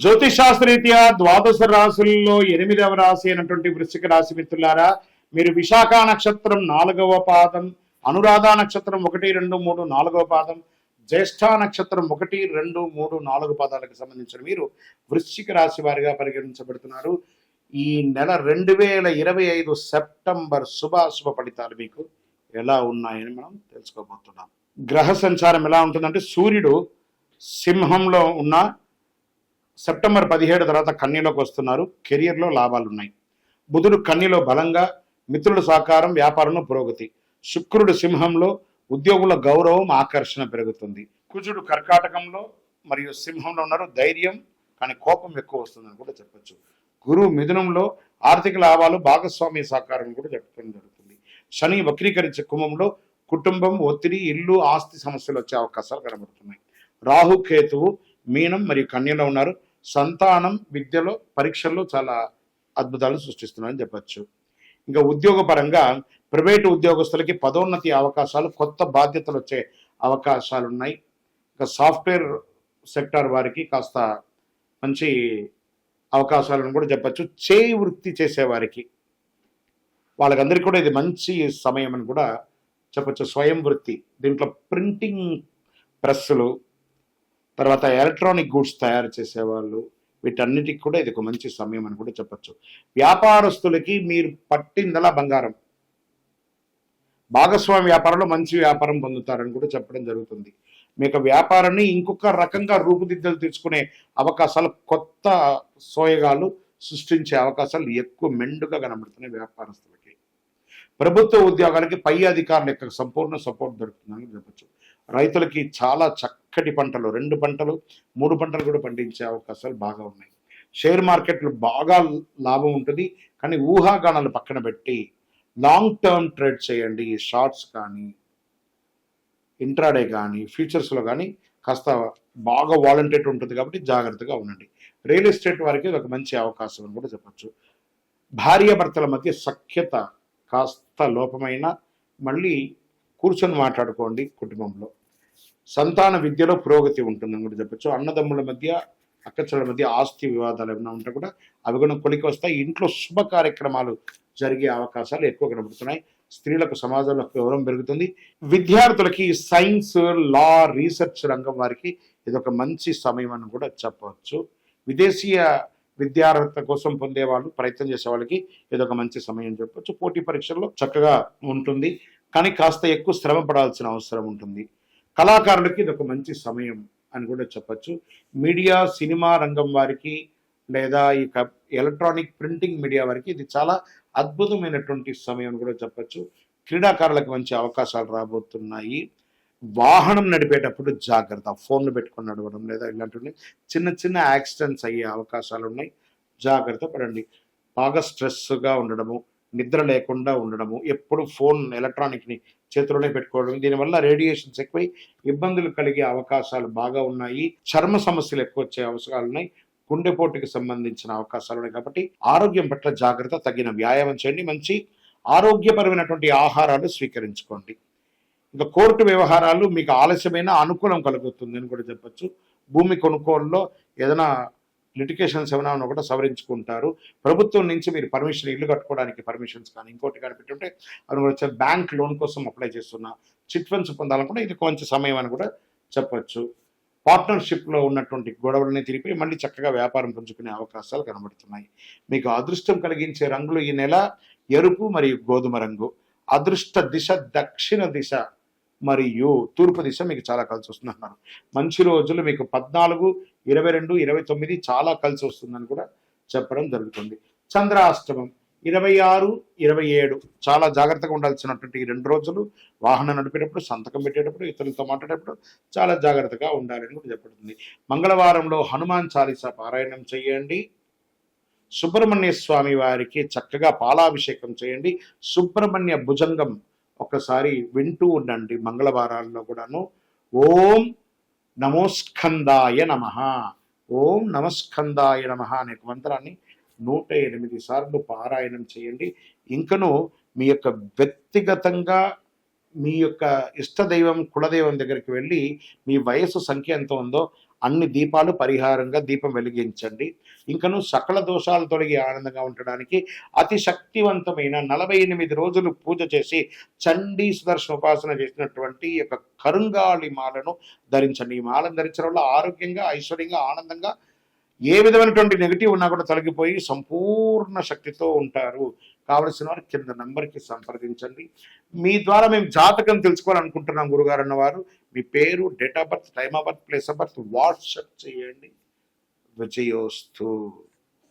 జ్యోతిషాస్త్రరీత్యా ద్వాదశ రాశుల్లో 8వ రాశి అయినటువంటి వృశ్చిక రాశి మిత్రులారా, మీరు విశాఖ నక్షత్రం 4వ పాదం, అనురాధ నక్షత్రం 1, 2, 3 4వ పాదం, జ్యేష్ఠ నక్షత్రం 1, 2, 3 4 పాదాలకు సంబంధించిన మీరు వృశ్చిక రాశి వారిగా పరిగణించబడుతున్నారు. ఈ నెల 2025 సెప్టెంబర్ శుభాశుభ ఫలితాలు మీకు ఎలా ఉన్నాయని మనం తెలుసుకోబోతున్నాం. గ్రహ సంచారం ఎలా ఉంటుందంటే, సూర్యుడు సింహంలో ఉన్న సెప్టెంబర్ 17 తర్వాత కన్యలోకి వస్తున్నారు. కెరియర్లో లాభాలు ఉన్నాయి. బుధుడు కన్యలో బలంగా, మిత్రుల సహకారం, వ్యాపారంలో పురోగతి. శుక్రుడు సింహంలో ఉద్యోగుల గౌరవం, ఆకర్షణ పెరుగుతుంది. కుజుడు కర్కాటకంలో మరియు సింహంలో ఉన్నారు. ధైర్యం కానీ కోపం ఎక్కువ వస్తుందని కూడా చెప్పచ్చు. గురువు మిథునంలో ఆర్థిక లాభాలు, భాగస్వామ్య సహకారం కూడా చెప్పడం జరుగుతుంది. శని వక్రీకరించే కుంభంలో కుటుంబం, ఒత్తిడి, ఇల్లు, ఆస్తి సమస్యలు వచ్చే అవకాశాలు కనబడుతున్నాయి. రాహు కేతువు మీనం మరియు కన్యలో ఉన్నారు. సంతానం, విద్యలో, పరీక్షల్లో చాలా అద్భుతాలు సృష్టిస్తున్నారని చెప్పచ్చు. ఇంకా ఉద్యోగపరంగా ప్రైవేటు ఉద్యోగస్తులకి పదోన్నతి అవకాశాలు, కొత్త బాధ్యతలు వచ్చే అవకాశాలు ఉన్నాయి. ఇంకా సాఫ్ట్వేర్ సెక్టార్ వారికి కాస్త మంచి అవకాశాలను కూడా చెప్పచ్చు. చేయి వృత్తి చేసేవారికి వాళ్ళకందరికీ కూడా ఇది మంచి సమయం అని కూడా చెప్పచ్చు. స్వయం వృత్తి, దీంట్లో ప్రింటింగ్ ప్రెస్సులు, తర్వాత ఎలక్ట్రానిక్ గూడ్స్ తయారు చేసేవాళ్ళు, వీటన్నిటికి కూడా ఇది ఒక మంచి సమయం అని కూడా చెప్పచ్చు. వ్యాపారస్తులకి మీరు పట్టిందలా బంగారం, భాగస్వామి వ్యాపారంలో మంచి వ్యాపారం పొందుతారని కూడా చెప్పడం జరుగుతుంది. మీకు వ్యాపారాన్ని ఇంకొక రకంగా రూపుదిద్దలు తెచ్చుకునే అవకాశాలు, కొత్త సోయగాలు సృష్టించే అవకాశాలు ఎక్కువ మెండుగా కనబడుతున్నాయి వ్యాపారస్తులకి. ప్రభుత్వ ఉద్యోగాలకి పై అధికారుల యొక్క సంపూర్ణ సపోర్ట్ దొరుకుతుందని చెప్పచ్చు. రైతులకి చాలా చక్కటి పంటలు, 2 పంటలు 3 పంటలు కూడా పండించే అవకాశాలు బాగా ఉన్నాయి. షేర్ మార్కెట్లు బాగా లాభం ఉంటుంది, కానీ ఊహాగానాలు పక్కన పెట్టి లాంగ్ టర్మ్ ట్రేడ్ చేయండి. షార్ట్స్ కానీ, ఇంట్రాడే కానీ, ఫ్యూచర్స్లో కానీ కాస్త బాగా వాలంటేట్ ఉంటుంది కాబట్టి జాగ్రత్తగా ఉండండి. రియల్ ఎస్టేట్ వారికి ఒక మంచి అవకాశం అని కూడా చెప్పచ్చు. భార్యాభర్తల మధ్య సఖ్యత కాస్త లోపమైన, మళ్ళీ కూర్చొని మాట్లాడుకోండి కుటుంబంలో. సంతాన విద్యలో పురోగతి ఉంటుందని కూడా చెప్పచ్చు. అన్నదమ్ముల మధ్య, అక్కచెల్లెల మధ్య ఆస్తి వివాదాలు ఏమైనా ఉంటే కూడా అవి కూడా కొలికి వస్తాయి. ఇంట్లో శుభ కార్యక్రమాలు జరిగే అవకాశాలు ఎక్కువ కనబడుతున్నాయి. స్త్రీలకు సమాజంలో గౌరవం పెరుగుతుంది. విద్యార్థులకి సైన్స్, లా, రీసెర్చ్ రంగం వారికి ఇది ఒక మంచి సమయం అని కూడా చెప్పవచ్చు. విదేశీయ విద్యార్హత కోసం పొందేవాళ్ళు, ప్రయత్నం చేసే వాళ్ళకి ఇది ఒక మంచి సమయం చెప్పచ్చు. పోటీ పరీక్షల్లో చక్కగా ఉంటుంది, కానీ కాస్త ఎక్కువ శ్రమ పడాల్సిన అవసరం ఉంటుంది. కళాకారులకి ఇది ఒక మంచి సమయం అని కూడా చెప్పచ్చు. మీడియా, సినిమా రంగం వారికి, లేదా ఈ ఎలక్ట్రానిక్ ప్రింటింగ్ మీడియా వారికి ఇది చాలా అద్భుతమైనటువంటి సమయం కూడా చెప్పచ్చు. క్రీడాకారులకు మంచి అవకాశాలు రాబోతున్నాయి. వాహనం నడిపేటప్పుడు జాగ్రత్త, ఫోన్లు పెట్టుకొని నడవడం లేదా ఇలాంటివి చిన్న చిన్న యాక్సిడెంట్స్ అయ్యే అవకాశాలు ఉన్నాయి. జాగ్రత్త పడండి. బాగా స్ట్రెస్గా ఉండడము, నిద్ర లేకుండా ఉండడము, ఎప్పుడు ఫోన్ ఎలక్ట్రానిక్ని చేతిలోనే పెట్టుకోవడం, దీనివల్ల రేడియేషన్స్ ఎక్కువై ఇబ్బందులు కలిగే అవకాశాలు బాగా ఉన్నాయి. చర్మ సమస్యలు ఎక్కువ వచ్చే అవకాశాలు ఉన్నాయి. గుండెపోటుకి సంబంధించిన అవకాశాలు ఉన్నాయి. కాబట్టి ఆరోగ్యం పట్ల జాగ్రత్త, తగిన వ్యాయామం చేయండి, మంచి ఆరోగ్యపరమైనటువంటి ఆహారాలు స్వీకరించుకోండి. ఇంకా కోర్టు వ్యవహారాలు మీకు ఆలస్యమైన అనుకూలం కలుగుతుంది అని కూడా చెప్పచ్చు. భూమి కొనుగోలులో ఏదైనా లిటికేషన్స్ ఏమైనా ఉన్నా కూడా సవరించుకుంటారు. ప్రభుత్వం నుంచి మీరు పర్మిషన్, ఇల్లు కట్టుకోవడానికి పర్మిషన్స్ కానీ ఇంకోటి కానీ పెట్టుంటే అవి కూడా బ్యాంక్ లోన్ కోసం అప్లై చేస్తున్నా, చిట్ ఫండ్స్ పొందాలనుకుంటే ఇది కొంచెం సమయం అని కూడా చెప్పచ్చు. పార్ట్నర్షిప్లో ఉన్నటువంటి గొడవలని తిరిగి మళ్ళీ చక్కగా వ్యాపారం పుంజుకునే అవకాశాలు కనబడుతున్నాయి. మీకు అదృష్టం కలిగించే రంగులు ఈ నెల ఎరుపు మరియు గోధుమ రంగు. అదృష్ట దిశ దక్షిణ దిశ మరియు తూర్పు దిశ మీకు చాలా కలిసి వస్తుంది అన్నారు. మంచి రోజులు మీకు 14, 22, 29 చాలా కలిసి వస్తుందని కూడా చెప్పడం జరుగుతుంది. చంద్రాష్టమం 26, 27 చాలా జాగ్రత్తగా ఉండాల్సినటువంటి ఈ 2 రోజులు. వాహనం నడిపేటప్పుడు, సంతకం పెట్టేటప్పుడు, ఇతరులతో మాట్లాడేటప్పుడు చాలా జాగ్రత్తగా ఉండాలని కూడా చెప్పబడుతుంది. మంగళవారంలో హనుమాన్ చాలీసా పారాయణం చేయండి. సుబ్రహ్మణ్య స్వామి వారికి చక్కగా పాలాభిషేకం చేయండి. సుబ్రహ్మణ్య భుజంగం ఒకసారి వింటూ ఉండండి మంగళవారాల్లో కూడాను. ఓం నమోస్కందాయ నమః, ఓం నమస్కందాయ నమః అనే మంత్రాన్ని 108 సార్లు పారాయణం చేయండి. ఇంకను మీ యొక్క వ్యక్తిగతంగా మీ యొక్క ఇష్టదైవం, కులదైవం దగ్గరికి వెళ్ళి మీ వయసు సంఖ్య ఎంత ఉందో అన్ని దీపాలు పరిహారంగా దీపం వెలిగించండి. ఇంకను సకల దోషాలు తొలగి ఆనందంగా ఉండడానికి అతి శక్తివంతమైన 48 రోజులు పూజ చేసి చండీ సుదర్శన ఉపాసన చేసినటువంటి ఈ యొక్క కరుంగాళి మాలను ధరించండి. ఈ మాలను ధరించడం వల్ల ఆరోగ్యంగా, ఐశ్వర్యంగా, ఆనందంగా ఏ విధమైనటువంటి నెగిటివ్ ఉన్నా కూడా తొలగిపోయి సంపూర్ణ శక్తితో ఉంటారు. కావలసిన వారు కింద నంబర్కి సంప్రదించండి. మీ ద్వారా మేము జాతకం తెలుసుకోవాలనుకుంటున్నాం గురుగారు అన్నవారు మీ పేరు, date of birth, time of birth, place of birth WhatsApp చేయండి. విజయోస్తు.